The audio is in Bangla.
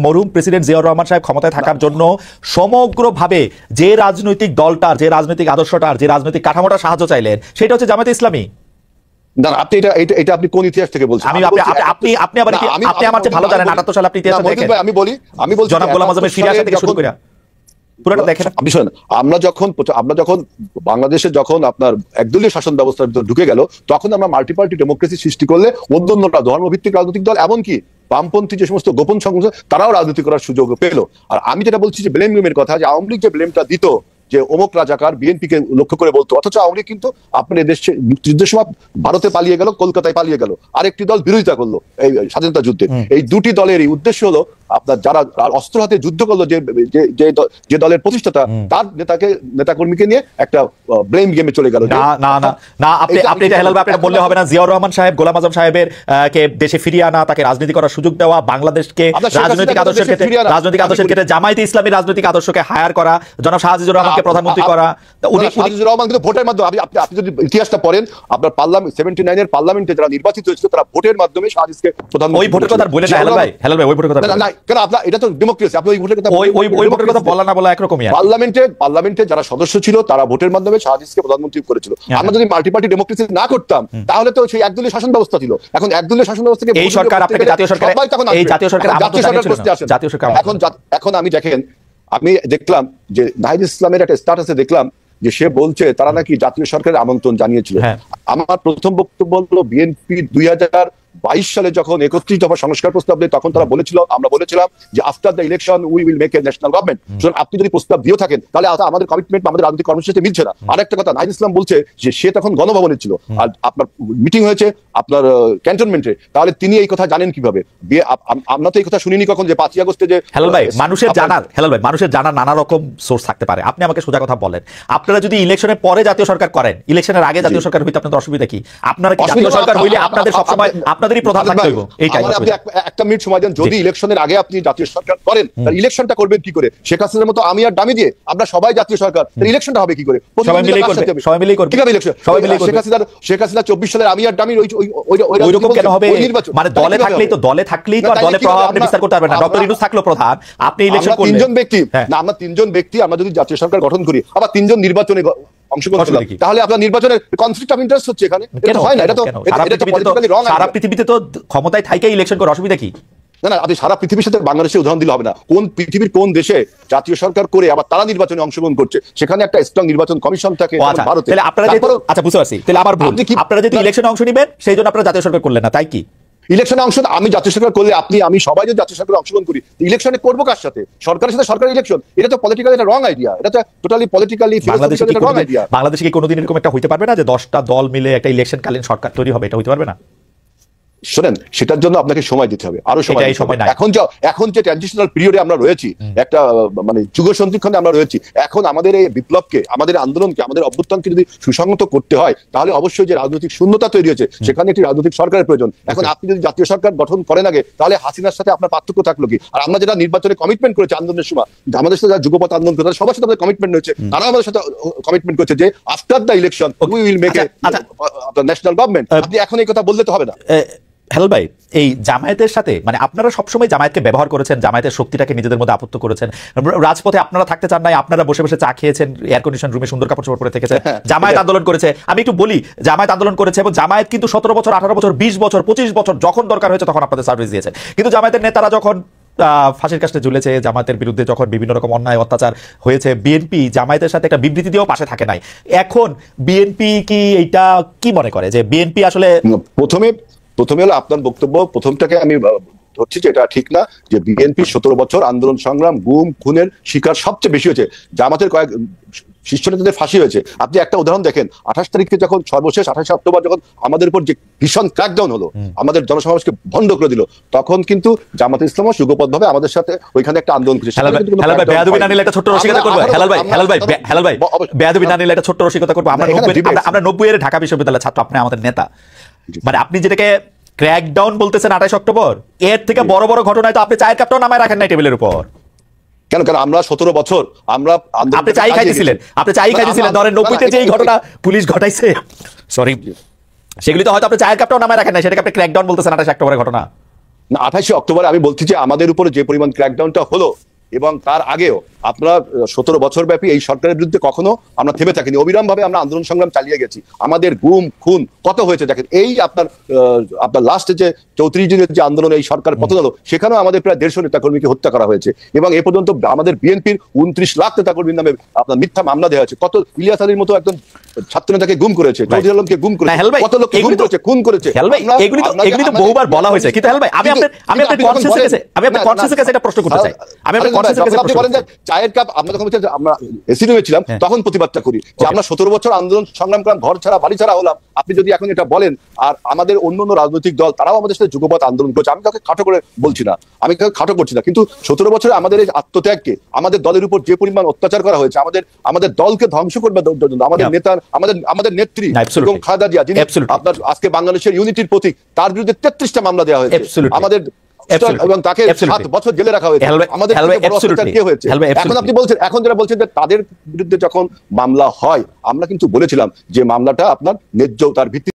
মরহুম প্রেসিডেন্ট জিয়াউর রহমান সাহেব ক্ষমতায় থাকার জন্য সমগ্রভাবে যে রাজনৈতিক দলটার, যে রাজনৈতিক আদর্শটার, যে রাজনৈতিক কাঠামোটার সাহায্য চাইলেন সেটা হচ্ছে জামায়াতে ইসলামী। না, আপনি এটা আপনি কোন ইতিহাস থেকে বলছেন? আপনি আমার চেয়ে ভালো জানেন 78 সালে আপনি ইতিহাস দেখেন। আমি বলছি জনাব গোলাম আযমের ফিরে আসা থেকে শুরু করে পুরোটা দেখেন। আপনি শুনেন, আমরা যখন বাংলাদেশে যখন আপনার একদলীয় শাসন ব্যবস্থার ভিতর ঢুকে গেল, তখন আমরা মাল্টি পার্টি ডেমোক্রেসি সৃষ্টি করলে অন্যান্যরা ধর্মভিত্তিক রাজনৈতিক দল, এমনকি বামপন্থী যে সমস্ত গোপন সংগঠন, তারাও রাজনীতি করার সুযোগ পেল। আর আমি যেটা বলছি যে ব্লেম গেমের কথা, যে আওয়ামী লীগ যে ব্লেমটা দিত যে অমুক রাজাকার, বিএনপি কে লক্ষ্য করে বলতো, অথচ আওয়ামী লীগ কিন্তু আপনার এদেশে মুক্তিযুদ্ধের সময় ভারতে পালিয়ে গেল, কলকাতায় পালিয়ে গেল, আরেকটি দল বিরোধিতা করলো এই স্বাধীনতা যুদ্ধে। এই দুটি দলেরই উদ্দেশ্য হলো আপনার যারা অস্ত্র হাতে যুদ্ধ করলো, যে দলের প্রতিষ্ঠাতা, তার নেতাকর্মীকে নিয়ে একটা ব্লেম গেমে চলে গেল। না, আপনি এটা হেলাল ভাই আপনি বললে হবে না। জিয়াউর রহমান সাহেব, গোলাম আযম সাহেবের কে দেশে ফিরিয়ে আনা, তাকে রাজনীতি করার সুযোগ দেওয়া, বাংলাদেশকে রাজনৈতিক আদর্শের ক্ষেত্রে জামায়াতে ইসলামী রাজনৈতিক আদর্শকে হায়ার করা, জনাব শাহজিজুর রহমানকে প্রধানমন্ত্রী করা। শাহজিজুর রহমান কিন্তু ভোটের মাধ্যমে, আপনি যদি ইতিহাসটা পড়েন, আপনার পার্লামেন্ট 79 এর পার্লামেন্টে যারা নির্বাচিত হয়েছিল তারা ভোটের মাধ্যমে শাহজিজকে প্রধানমন্ত্রী। ওই ভোটের কথা বলে না হেলাল ভাই, ওই ভোটের কথা না, কেন আপনার এটা তো ডেমোক্রেসি, আপনি ওই ভোটের কথা বলা না বলা একরকমই। পার্লামেন্টে যারা সদস্য ছিল তারা ভোটের মাধ্যমে শাহজিজকে প্রধানমন্ত্রী করেছিল। আমরা যদি মাল্টি পার্টি ডেমোক্রেসি না করতাম, তাহলে তো সেই একদলীয় শাসন ব্যবস্থা ছিল। এখন একদলীয় শাসন ব্যবস্থা থেকে এই সরকার আপনাকে জাতীয় সরকার, এই জাতীয় সরকার এখন আমি দেখেন, আমি দেখলাম যে নাহিদ ইসলামের একটা স্ট্যাটাসে দেখলাম যে সে বলছে তারা নাকি জাতীয় সরকারের আমন্ত্রণ জানিয়েছিল। আমার প্রথম বক্তব্য হলো, বিএনপি 2022 সালে যখন 31 দফা সংস্কার প্রস্তাব দেয়, তখন তারা বলেছিল, আমরা বলেছিলাম যে after the election we will make a national government. সুতরাং আপনি যদি প্রস্তাব দিয়ে থাকেন, তাহলে আমাদের কমিটমেন্ট, আমাদের রাজনৈতিক কর্মসূচিতে মিলছে না। আরেকটা কথা, নাহিদ ইসলাম বলছে যে সে তখন গণভবনে ছিল, আর আপনার মিটিং হয়েছে আপনার ক্যান্টনমেন্টে, তাহলে তিনি এই কথা জানেন কিভাবে? আমরা তো এই কথা শুনিনি কখন যে 5ই আগস্টে যে হেলাল ভাই মানুষের জানার নানা রকম সোর্স থাকতে পারে। আপনি আমাকে সোজা কথা বলেন, আপনারা যদি ইলেকশনের পরে জাতীয় সরকার করেন, ইলেকশনের আগে জাতীয় সরকার হইতে আপনাদের অসুবিধা কি? আপনারা কি জাতীয় সরকার হইলে আপনাদের সবসময় আপনাদেরই প্রধান থাকতে হইব? এইটাই আপনি একটা মিনিট সময় দেন। যদি ইলেকশনের আগে আপনি জাতীয় সরকার করেন, তাহলে ইলেকশনটা করবেন কি করে? শেখ হাসিনার মতো আমি আর দামি দিয়ে আমরা সবাই জাতীয় সরকার, তাহলে ইলেকশনটা হবে কি করে? সবাই মিলেই করবে। কিভাবে ইলেকশন? শেখ হাসিনা 24 সালের আমি আর দামির ওইরকম কেন হবে? মানে দলে থাকলেই তো দলে দলে প্রভাব আপনি বিস্তার করতে পারবেন না। ডক্টর ইউনূস থাকলো প্রধান, আপনি ইলেকশন করলেন। আমরা তিনজন ব্যক্তি আমরা যদি জাতীয় সরকার গঠন করি, আবার তিনজন নির্বাচনে অংশগ্রহণ করলাম, তাহলে আপনার নির্বাচনের কনফ্লিক্ট অফ ইন্টারেস্ট হচ্ছে এখানে। এটা হয় না, এটা তো পলিটিক্যালি রং। সারা পৃথিবীতে তো ক্ষমতায় থাইকে ইলেকশন করার অসুবিধা কি? না, আপনি সারা পৃথিবীর সাথে বাংলাদেশের উদাহরণ দিলে হবে না। কোন পৃথিবীর কোন দেশে জাতীয় সরকার করে আবার তারা নির্বাচনে অংশগ্রহণ করছে, সেখানে একটা স্ট্রং নির্বাচন কমিশন থাকে ভারতে। তাহলে আপনারা আচ্ছা বুঝতে পারছি, তাহলে আমার ভুল, আপনারা যদি ইলেকশনে অংশ নেবেন সেই জন্য আপনারা জাতীয় সরকার করলেন না, তাই কি? ইলেকশনে অংশ আমি জাতীয় সরকার করলে আমি সবাই যদি জাতীয় সরকারে অংশগ্রহণ করি, ইলেকশনে করবো কার সাথে? সরকারের সাথে সরকারের ইলেকশন, এটা তো পলিটিক্যালি একটা রং আইডিয়া। এটা তো টোটালি পলিটিক্যালি রং আইডিয়া। বাংলাদেশে কি কোনোদিন এরকম একটা হইতে পারবে না যে 10টা দল মিলে একটা ইলেকশনকালীন সরকার তৈরি হবে? এটা হইতে পারবে না। শোনেন, সেটার জন্য আপনাকে সময় দিতে হবে, আরো সময়। এখন যে ট্রানজিশনাল পিরিয়ডে আমরা রয়েছি, একটা মানে যুগ সন্ধিক্ষণে আমরা রয়েছি, এখন আমাদের এই বিপ্লবকে, আমাদের আন্দোলনকে, আমাদের অভ্যুত্থানকে যদি সুসংহত করতে হয়, তাহলে অবশ্যই যে রাজনৈতিক শূন্যতা তৈরি হয়েছে, সেখানে একটি রাজনৈতিক সরকারের প্রয়োজন। এখন আপনি যদি জাতীয় সরকার গঠন করেন আগে, তাহলে হাসিনার সাথে আপনার পার্থক্য থাকলো কি? আর আমরা যেটা নির্বাচনে কমিটমেন্ট করেছি আন্দোলনের সময়, আমাদের সাথে যারা যুগপৎ আন্দোলন করে সবার সাথে আমাদের কমিটমেন্ট হয়েছে, তারা আমাদের সাথে কমিটমেন্ট করেছে যে after the election we will make a national government. আপনি এখন এই কথা বললে তো হবে না। হেলাল ভাই, এই জামায়াতের সাথে মানে আপনারা সবসময় জামায়াতকে ব্যবহার করেছেন, জামায়াতের শক্তিটাকে নিজেদের মধ্যে আপত্তি করেছেন। রাজপথে আপনারা থাকতে চান নাই, আপনারা বসে বসে চা খেয়েছেন, এয়ার কন্ডিশন রুমে সুন্দর কাপড় চোপড় পরে থেকেছেন। জামায়াত আন্দোলন করেছে, আমি একটু বলি, জামায়াত আন্দোলন করেছে এবং জামায়াত কিন্তু 17 বছর, 18 বছর, 20 বছর, 25 বছর যখন দরকার হয়েছে তখন আপনাদের সার্ভিস দিয়েছে। কিন্তু জামায়াতের নেতারা যখন ফাঁসির কাছে ঝুলেছে, জামায়াতের বিরুদ্ধে যখন বিভিন্ন রকম অন্যায় অত্যাচার হয়েছে, বিএনপি জামায়াতের সাথে একটা বিবৃতি দিয়েও পাশে থাকে নাই। এখন বিএনপি কি এইটা কি মনে করে যে বিএনপি আসলে প্রথমে হলো আপনার বক্তব্য, প্রথমটাকে আমি ধরছি যে এটা ঠিক না, যে বিএনপি 17 বছর আন্দোলন সংগ্রাম, গুম খুনের শিকার সবচেয়ে বেশি হয়েছে, জামাতের কয়েক শীর্ষ নেতাদের ফাঁসি হয়েছে। আপনি একটা উদাহরণ দেখেন, 28 তারিখে যখন সর্বশেষ 28 অক্টোবর যখন আমাদের উপর যে ভীষণ ক্র্যাকডাউন হলো, আমাদের জনসমাবেশকে বন্ধ করে দিল, তখন কিন্তু জামাতে ইসলাম যুগপৎভাবে আমাদের সাথে ওইখানে একটা আন্দোলন করেছে। বেয়াদবি না নিলে একটা ছোট্ট রসিকতা করব। হেলাল ভাই বেয়াদবি না নিলে একটা ছোট্ট রসিকতা করব। আমরা 90 এর ঢাকা বিশ্ববিদ্যালয়ের ছাত্র, আপনি আমাদের নেতা। মানে আপনি যেটাকে ক্র্যাকডাউন বলতেছেন 28 অক্টোবর, এর থেকে বড় বড় ঘটনায় তো আপনি চায়ের কাপটাও নামায় রাখেন নাই টেবিলের উপর। কেন আমরা 17 বছর আপনি চাই খাইতেছিলেন ধরেন 90-তে যে ঘটনা পুলিশ ঘটাইছে, সরি, সেগুলি তো হয়তো আপনি চায়ের কাপটাও নামায় রাখেন না, সেটাকে আপনি ক্র্যাকডাউন বলতেছেন 28 অক্টোবরের ঘটনা। না, 28 অক্টোবর আমি বলছি যে আমাদের উপরে যে পরিমাণ ক্র্যাকডাউনটা হলো এবং তার আগেও আপনারা 17 বছর ব্যাপী এই সরকারের বিরুদ্ধে কখনো আমরা থেমে থাকিনি, অবিরাম ভাবে আমরা আন্দোলন সংগ্রাম চালিয়ে গেছি। আমাদের গুম খুন কত হয়েছে দেখেন। এই আপনার লাস্টে যে 34 দিনের যে আন্দোলন এই সরকার পতন হলো, সেখানেও আমাদের প্রায় 150 নেতাকর্মীকে হত্যা করা হয়েছে এবং এ পর্যন্ত আমাদের বিএনপির 29 লাখ নেতাকর্মীর নামে আপনার মিথ্যা মামলা দেওয়া হয়েছে। কত ইলিয়াস আলীর মতো একজন ছাত্র নেতাকে গুম করেছে, চৌধুরী আলমকে গুম করেছে, কত লোককে গুম করেছে, খুন করেছে। এগুলি তো বহুবার বলা হয়েছে, কিন্তু হেল ভাই আমি আপনার কনসেন্সাসের কাছে এটা প্রশ্ন করতে চাই। আমি আপনার কনসেন্সাসের কাছে আপনি বলেন যে চায়ের কাপ, আমরা যখন আমরা এসি রুমে ছিলাম তখন প্রতিবাদটা করি যে আমরা 17 বছর আন্দোলন সংগ্রাম করলাম, ঘর ছাড়া বাড়ি ছাড়া হলাম। আপনি যদি এখন এটা বলেন, আর আমাদের অন্যান্য রাজনৈতিক দল তারাও আমাদের সাথে যুগপৎ আন্দোলন করছে, আমি কাউকে খাটো করে বলছি না, আমি কাউকে খাটো করছি না, কিন্তু 17 বছরে আমাদের এই আত্মত্যাগকে, আমাদের দলের উপর যে পরিমাণ অত্যাচার করা হয়েছে, আমাদের দলকে ধ্বংস করবে আমাদের নেতা, আমাদের নেত্রী এবং খালেদা জিয়া, যিনি আপনার আজকে বাংলাদেশের ইউনিটির প্রতীক, তার বিরুদ্ধে 33টা মামলা দেওয়া হয়েছে আমাদের, এবং তাকে 7 বছর জেলে রাখা হয়েছে। আমাদের কে হয়েছে? এখন আপনি বলছেন, এখন যারা বলছেন যে তাদের বিরুদ্ধে যখন মামলা হয়, আমরা কিন্তু বলেছিলাম যে মামলাটা আপনার ন্যায্য তার ভিত্তি